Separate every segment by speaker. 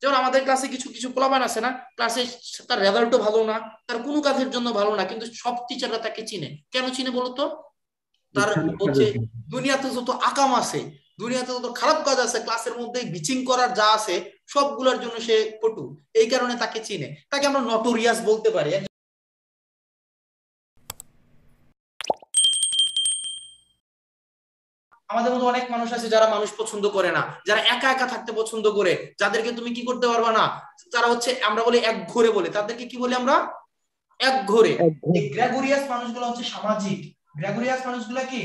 Speaker 1: যেমন আমাদের ক্লাসে কিছু কিছু পোলাপান আছে না, ক্লাসে তার রেজাল্টও ভালো না, তার কোনো কাজের জন্য ভালো না, কিন্তু সব টিচাররা তাকে চিনে। কেন চিনে বলতো? তার হচ্ছে দুনিয়াতে যত আকাম আছে, দুনিয়াতে যত খারাপ কাজ আছে, ক্লাসের মধ্যে বিচিং করার যা আছে, সবগুলোর জন্য সে পটু। এই কারণে তাকে চিনে, তাকে আমরা নটোরিয়াস বলতে পারি। আমাদের মধ্যে অনেক মানুষ আছে যারা মানুষ পছন্দ করে না, যারা একা একা থাকতে পছন্দ করে, যাদেরকে তুমি কি করতে পারবা না, তারা হচ্ছে আমরা বলি এক ঘরে বলে, তাদেরকে কি বলি আমরা? এক ঘরে। এই গ্রেগরিয়াস মানুষগুলো হচ্ছে সামাজিক। গ্রেগরিয়াস মানুষগুলো কি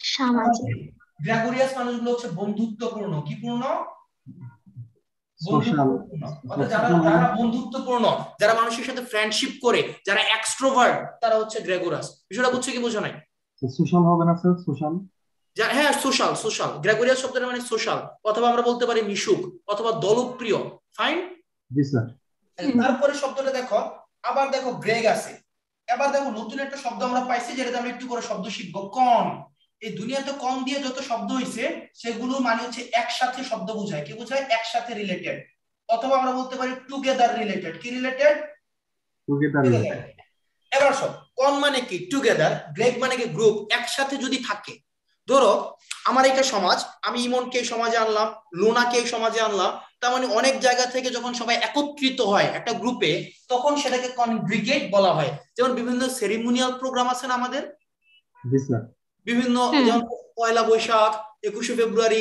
Speaker 1: সামাজিক? গ্রেগরিয়াস মানুষগুলো হচ্ছে বন্ধুত্বপূর্ণ। কি পূর্ণ? বন্ধুত্বপূর্ণ। অর্থাৎ যারা যারা বন্ধুত্বপূর্ণ, যারা মানুষের সাথে ফ্রেন্ডশিপ করে, যারা এক্সট্রোভার্ট, তারা হচ্ছে গ্রেগরিয়াস। বিষয়টা বুঝছো কি বুঝো নাই?
Speaker 2: সোশ্যাল হবে না স্যার? সোশ্যাল,
Speaker 1: হ্যাঁ সোশ্যাল। সোশ্যাল, গ্রেগরিয়াস শব্দটা মানে সোশ্যাল, অথবা আমরা বলতে পারি মিশুক, অথবা দলপ্রিয়। ফাইন।
Speaker 2: জি স্যার।
Speaker 1: তারপরে শব্দটা দেখো, আবার দেখো গ্রেগ আছে। এবার দেখো নতুন একটা শব্দ আমরা পাইছি, যেটা আমরা একটু করে শব্দ শিখবো, কন। এই দুনিয়াতে কন দিয়ে যত শব্দ হইছে, সেগুলো মানে হচ্ছে একসাথে শব্দ বোঝায়। কি বোঝায়? একসাথে রিলেটেড, অথবা আমরা বলতে পারি টুগেদার রিলেটেড। কি রিলেটেড?
Speaker 2: টুগেদার।
Speaker 1: এবার সব কন মানে কি? টুগেদার। গ্রেগ মানে কি? গ্রুপ, একসাথে যদি থাকে। ধরো আমার এটা সমাজ, আমি ইমনকে এই সমাজে আনলাম, লোনাকে এই সমাজে আনলাম, তার মানে অনেক জায়গা থেকে যখন সবাই একত্রিত হয় একটা গ্রুপে, তখন সেটাকে কনগ্রিগেট বলা হয়। যেমন বিভিন্ন সেরিমোনিয়াল প্রোগ্রাম আছে না আমাদের,
Speaker 2: জি স্যার।
Speaker 1: বিভিন্ন, যেমন পয়লা বৈশাখ, 21শে ফেব্রুয়ারি,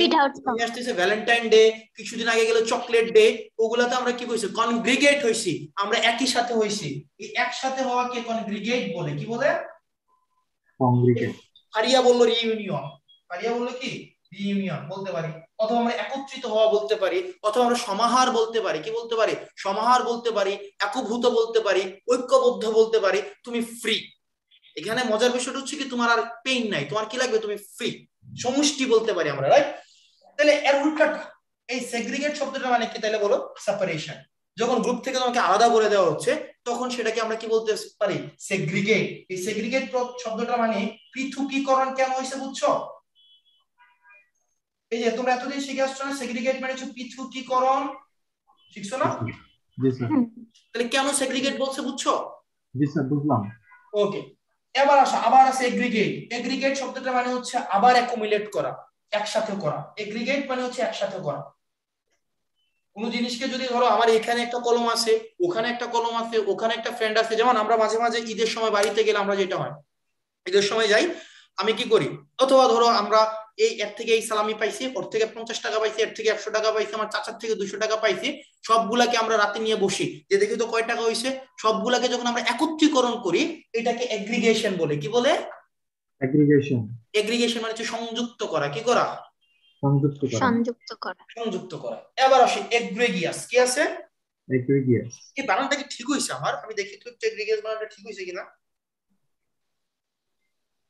Speaker 1: আসতেছে ভ্যালেন্টাইন ডে, কিছুদিন আগে গেলে চকলেট ডে, ওগুলাতে আমরা কি কইছি? কনগ্রিগেট হইছি, আমরা একই সাথে হইছি। এই একসাথে হওয়াকে কনগ্রিগেট বলে। কি বলে?
Speaker 2: কংগ্রিগেট।
Speaker 1: ফারিয়া বললো রিইউনিয়ন, ফারিয়া বললো কি? রিইউনিয়ন বলতে পারি, অথবা আমরা একত্রিত হওয়া বলতে পারি, অথবা আমরা সমাহার বলতে পারি। কি বলতে পারি? সমাহার বলতে পারি, একভূত বলতে পারি, ঐক্যবদ্ধ বলতে পারি। তুমি ফ্রি। এখানে মজার বিষয়টা হচ্ছে কি, তোমার আর পেইন নাই, তোমার কি লাগবে? তুমি ফ্রি। সমষ্টি বলতে পারি আমরা, রাইট? তাহলে এর উল্টাটা, এই সেগ্রিগেট শব্দটা মানে কি তাহলে বলো? সেপারেশন। যখন গ্রুপ থেকে তোমাকে আলাদা করে দেওয়া হচ্ছে, তখন সেটাকে আমরা কি বলতে পারি? সেগ্রিগেট। এই সেগ্রিগেট শব্দটা মানে পৃথকীকরণ। কেন হয়েছে বুঝছো? এই যে তোমরা এতদিন শিখে আসছো না, সেগ্রিগেট মানে হচ্ছে পৃথকীকরণ, শিখছো না?
Speaker 2: জি স্যার।
Speaker 1: তাহলে কেন সেগ্রিগেট বলছে বুঝছো?
Speaker 2: জি স্যার, বুঝলাম।
Speaker 1: ওকে, এবার আসো, আবার আছে এগ্রিগেট। এগ্রিগেট শব্দটা মানে হচ্ছে আবার অ্যাকুমুলেট করা, একসাথে করা। এগ্রিগেট মানে হচ্ছে একসাথে করা কোন জিনিসকে। যদি ধরো আমার এখানে একটা কলম আছে, ওখানে একটা কলম আছে, ওখানে একটা ফ্রেন্ড আছে, যেমন আমরা মাঝে মাঝে ঈদের সময় বাড়িতে গেলে আমরা যেটা হয়, ঈদের সময় যাই, আমি কি করি, অথবা ধরো আমরা এই এর থেকে এই সালামি পাইছি, ওর থেকে 50 টাকা পাইছি, এর থেকে 100 টাকা পাইছি, আমার চাচার থেকে 200 টাকা পাইছি, সবগুলাকে আমরা রাতে নিয়ে বসি, যে দেখি তো কয় টাকা হয়েছে। সবগুলাকে যখন আমরা একত্রীকরণ করি, এটাকে এগ্রিগেশন বলে। কি বলে?
Speaker 2: এগ্রিগেশন।
Speaker 1: এগ্রিগেশন মানে হচ্ছে সংযুক্ত করা। কি করা?
Speaker 2: সংযুক্ত করা।
Speaker 1: সংযুক্ত করা, সংযুক্ত করা। এবার আসি এগ্রেগিয়াস। কি আছে?
Speaker 2: এগ্রিগিয়াস।
Speaker 1: এই বানানটা কি ঠিক হইছে আমার? আমি দেখি তো এগ্রেগিয়াস বানানটা ঠিক হইছে কিনা,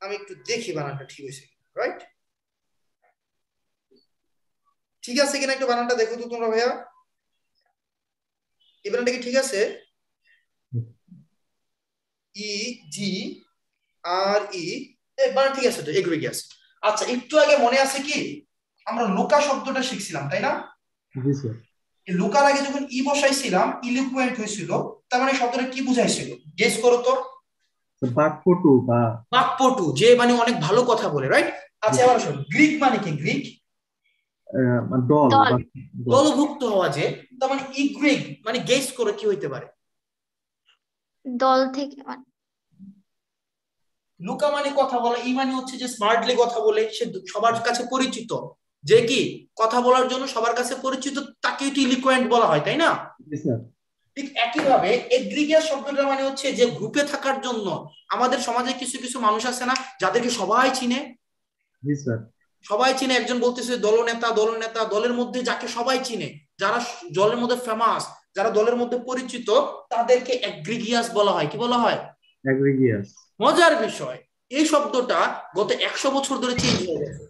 Speaker 1: আমি একটু দেখি বানানটা ঠিক হইছে কিনা। রাইট, ঠিক আছে কিনা একটু বানানটা দেখো তো তোমরা ভাইয়া, এই বানানটা কি ঠিক আছে? ই জি আর ই, এই বানান ঠিক আছে তো, এগ্রেগিয়াস। আচ্ছা, একটু আগে মনে আছে কি আমরা লুকা শব্দটা শিখছিলাম, তাই না?
Speaker 2: জি স্যার।
Speaker 1: এই লুকার আগে যখন ই বসাইছিলাম, ইলিকুয়েন্ট হয়েছিল, তার মানে শব্দটা কি বুঝাইছিল? গেস করো তো।
Speaker 2: বাকপটু বা
Speaker 1: বাকপটু, যে মানে অনেক ভালো কথা বলে, রাইট? আচ্ছা, এবার আসো, গ্রিক মানে কি? গ্রিক
Speaker 2: দল
Speaker 1: দল,
Speaker 2: বা
Speaker 1: দলভুক্ত হওয়া। যে তার মানে ইগ্রিক মানে গেস করে কি হইতে পারে? দল থেকে। লুকা মানে কথা বলা, ই মানে হচ্ছে যে স্মার্টলি কথা বলে, সে সবার কাছে পরিচিত, যে কি কথা বলার জন্য সবার কাছে পরিচিত, তাকেই তো ইলিকুয়েন্ট বলা হয়, তাই না?
Speaker 2: জি স্যার।
Speaker 1: ঠিক একইভাবে এগ্রিগেট শব্দটা মানে হচ্ছে যে গ্রুপে থাকার জন্য। আমাদের সমাজে কিছু কিছু মানুষ আছে না, যাদেরকে সবাই চিনে।
Speaker 2: জি স্যার।
Speaker 1: সবাই চিনে, একজন বলতেছে দলনেতা, দলনেতা, দলের মধ্যে যাকে সবাই চিনে, যারা দলের মধ্যে ফেমাস, যারা দলের মধ্যে পরিচিত, তাদেরকে এগ্রিগিয়াস বলা হয়। কি বলা হয়?
Speaker 2: এগ্রিগিয়াস।
Speaker 1: মজার বিষয়, এই শব্দটা গত 100 বছর ধরে চেঞ্জ হয়ে গেছে।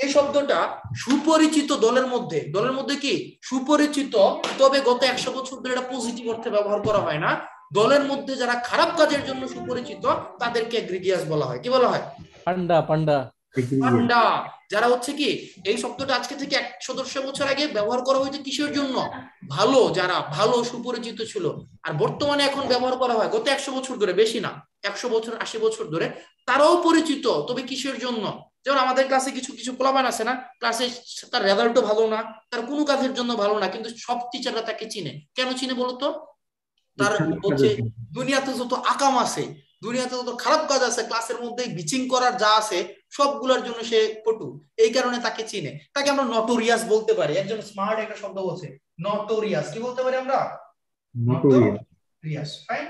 Speaker 1: এই শব্দটা সুপরিচিত দলের মধ্যে, দলের মধ্যে কি সুপরিচিত, তবে গত 100 বছর ধরে এটা পজিটিভ অর্থে ব্যবহার করা হয় না। দলের মধ্যে যারা খারাপ কাজের জন্য সুপরিচিত, তাদেরকে এগ্রিগিয়াস বলা হয়। কি বলা হয়?
Speaker 3: পান্ডা। পান্ডা।
Speaker 2: এগ্রিগেট।
Speaker 1: পান্ডা, যারা হচ্ছে কি এই শব্দটা আজকে থেকে 100-150 বছর আগে ব্যবহার করা হয়তো কিসের জন্য, ভালো, যারা ভালো সুপরিচিত ছিল, আর বর্তমানে এখন ব্যবহার করা হয় গত 100 বছর ধরে, বেশি না, 100 বছর 80 বছর ধরে, তারাও পরিচিত, তবে কিসের জন্য? যেমন আমাদের ক্লাসে কিছু কিছু পোলাপান আছে না, ক্লাসে তার রেজাল্টও ভালো না, তার কোনো কাজের জন্য ভালো না, কিন্তু সব টিচাররা তাকে চিনে, কেন চিনে বলতো? তার
Speaker 2: খারাপ
Speaker 1: হচ্ছে
Speaker 2: কাজের জন্য।
Speaker 1: দুনিয়াতে যত আকাম আছে, দুনিয়াতে যত খারাপ কাজ আছে, ক্লাসের মধ্যে বিচিং করার যা আছে, সবগুলোর জন্য সে পটু, এই কারণে তাকে চিনে, তাকে আমরা নটোরিয়াস বলতে পারি। একজন স্মার্ট একটা শব্দ বলছে নটোরিয়াস, কি বলতে পারি আমরা?
Speaker 2: নোটোরিয়াস।
Speaker 1: Notorious, fine.